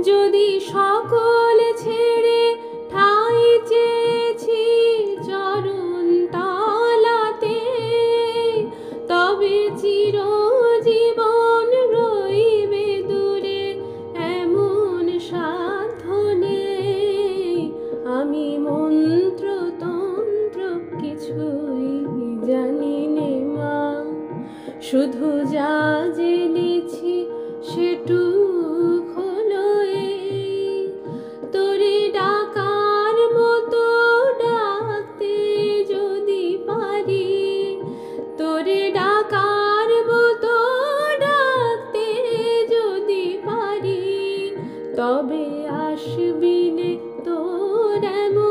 যদি সকল ছেড়ে ঠাঁই চেয়েছি চরণ তলাতে, তবে চিরজীবন রইবে দূরে এমন সাধ্য নেই। আমি মন্ত্র তন্ত্র কিছুই জানি নে মা, শুধু যা জেনেছি সেটুক হলো এই, তোরে ডাকার মতো ডাকতে যদি পারি, তোরে ডাকার মতো ডাকতে যদি পারি, তবে আসবি নে তোর এমন